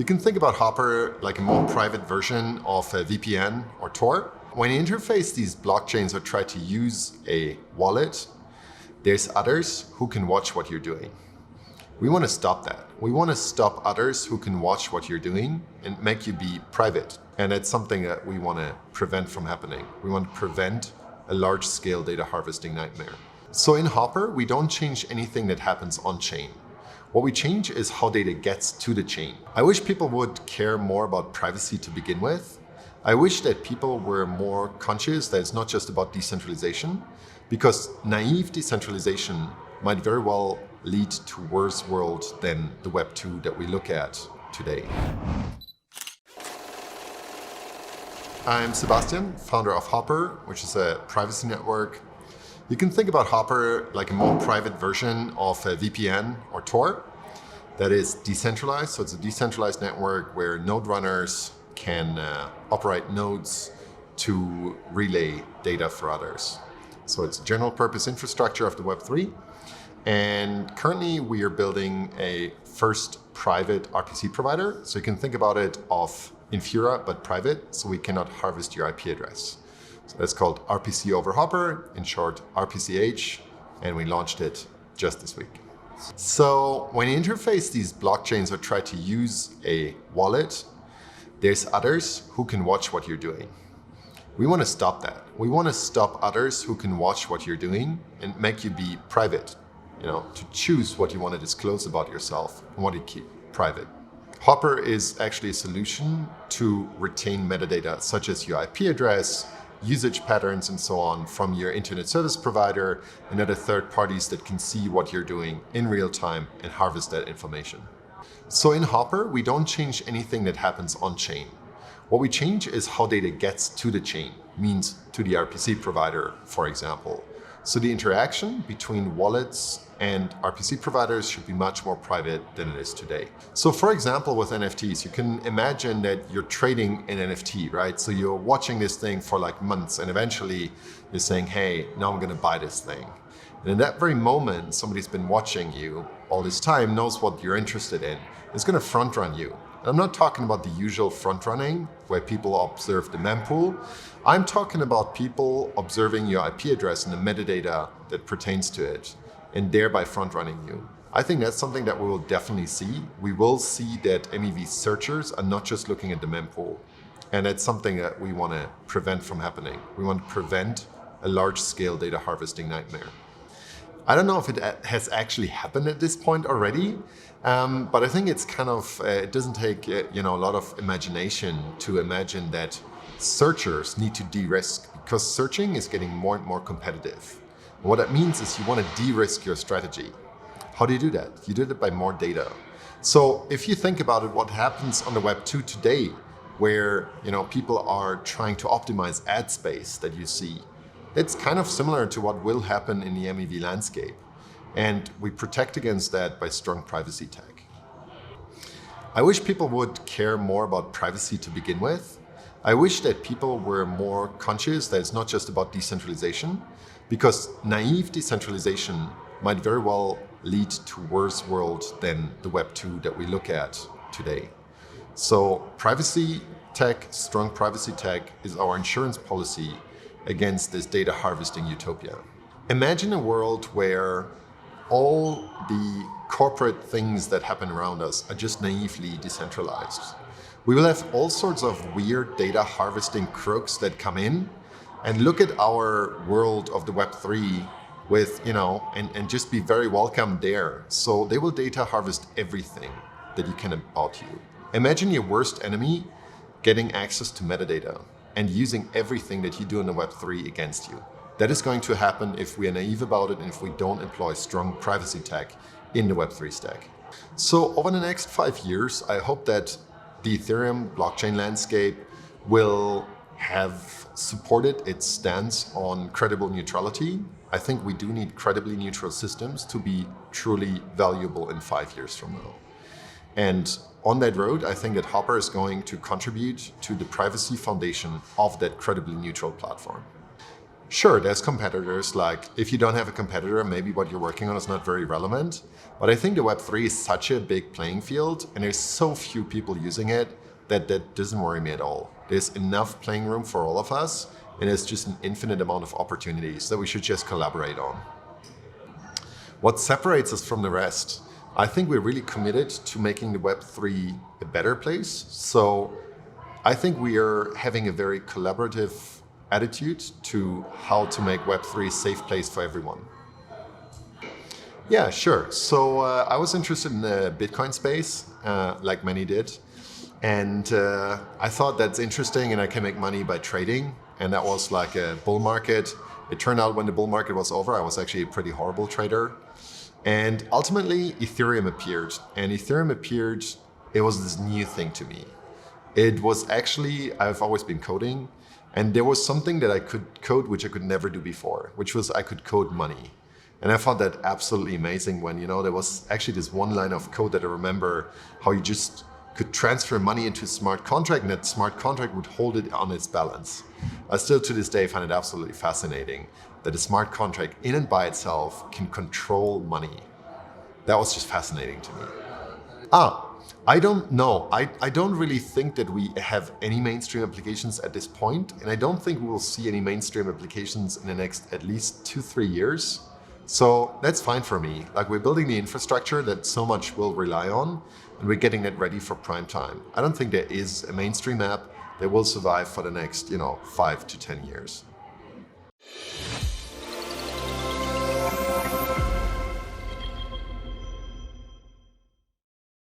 You can think about HOPR like a more private version of a VPN or Tor. When you interface these blockchains or try to use a wallet, there's others who can watch what you're doing. We want to stop that. We want to stop others who can watch what you're doing and make you be private. And it's something that we want to prevent from happening. We want to prevent a large-scale data harvesting nightmare. So in HOPR, we don't change anything that happens on-chain. What we change is how data gets to the chain. I wish people would care more about privacy to begin with. I wish that people were more conscious that it's not just about decentralization, because naive decentralization might very well lead to a worse world than the Web 2 that we look at today. I'm Sebastian, founder of HOPR, which is a privacy network. You can think about HOPR like a more private version of a VPN or Tor that is decentralized. So it's a decentralized network where node runners can operate nodes to relay data for others. So it's a general purpose infrastructure of the Web 3. And currently we are building a first private RPC provider. So you can think about it of Infura, but private, so we cannot harvest your IP address. So that's called RPC over HOPR, in short, RPCH, and we launched it just this week. So when you interface these blockchains or try to use a wallet, there's others who can watch what you're doing. We want to stop that. We want to stop others who can watch what you're doing and make you be private, to choose what you want to disclose about yourself and what you keep private. HOPR is actually a solution to retain metadata such as your IP address, usage patterns and so on from your internet service provider and other third parties that can see what you're doing in real time and harvest that information. So in HOPR, we don't change anything that happens on-chain. What we change is how data gets to the chain, means to the RPC provider, for example. So the interaction between wallets and RPC providers should be much more private than it is today. So for example, with NFTs, you can imagine that you're trading an NFT, right? So you're watching this thing for like months and eventually you're saying, hey, now I'm gonna buy this thing. And in that very moment, somebody's been watching you all this time, knows what you're interested in, is gonna front run you. And I'm not talking about the usual front running where people observe the mempool. I'm talking about people observing your IP address and the metadata that pertains to it, and thereby front-running you. I think that's something that we will definitely see. We will see that MEV searchers are not just looking at the mempool. And that's something that we want to prevent from happening. We want to prevent a large-scale data harvesting nightmare. I don't know if it has actually happened at this point already, but I think it's kind of, it doesn't take a lot of imagination to imagine that searchers need to de-risk, because searching is getting more and more competitive. What that means is you want to de-risk your strategy. How do you do that? You do it by more data. So if you think about it, what happens on the Web 2 today, where people are trying to optimize ad space that you see, it's kind of similar to what will happen in the MEV landscape. And we protect against that by strong privacy tech. I wish people would care more about privacy to begin with. I wish that people were more conscious that it's not just about decentralization, because naive decentralization might very well lead to a worse world than the Web 2 that we look at today. So privacy tech, strong privacy tech, is our insurance policy against this data harvesting utopia. Imagine a world where all the corporate things that happen around us are just naively decentralized. We will have all sorts of weird data harvesting crooks that come in and look at our world of the Web 3 with, and just be very welcome there. So they will data harvest everything that you can about you. Imagine your worst enemy getting access to metadata and using everything that you do in the Web 3 against you. That is going to happen if we are naive about it and if we don't employ strong privacy tech in the Web 3 stack. So over the next 5 years, I hope that the Ethereum blockchain landscape will have supported its stance on credible neutrality. I think we do need credibly neutral systems to be truly valuable in 5 years from now. And on that road, I think that HOPR is going to contribute to the privacy foundation of that credibly neutral platform. Sure, there's competitors. Like if you don't have a competitor, maybe what you're working on is not very relevant. But I think the Web3 is such a big playing field and there's so few people using it that doesn't worry me at all. There's enough playing room for all of us and there's just an infinite amount of opportunities that we should just collaborate on. What separates us from the rest? I think we're really committed to making the Web3 a better place. So I think we are having a very collaborative attitude to how to make Web3 a safe place for everyone. Yeah, sure. So I was interested in the Bitcoin space, like many did. And I thought that's interesting and I can make money by trading. And that was like a bull market. It turned out when the bull market was over, I was actually a pretty horrible trader. And ultimately, Ethereum appeared. And Ethereum appeared, it was this new thing to me. It was actually, I've always been coding. And there was something that I could code which I could never do before, which was I could code money. And I found that absolutely amazing when, there was actually this one line of code that I remember how you just could transfer money into a smart contract and that smart contract would hold it on its balance. I still to this day find it absolutely fascinating that a smart contract in and by itself can control money. That was just fascinating to me. I don't know. I don't really think that we have any mainstream applications at this point, and I don't think we will see any mainstream applications in the next at least 2-3 years. So that's fine for me. Like we're building the infrastructure that so much will rely on, and we're getting it ready for prime time. I don't think there is a mainstream app that will survive for the next, 5 to 10 years.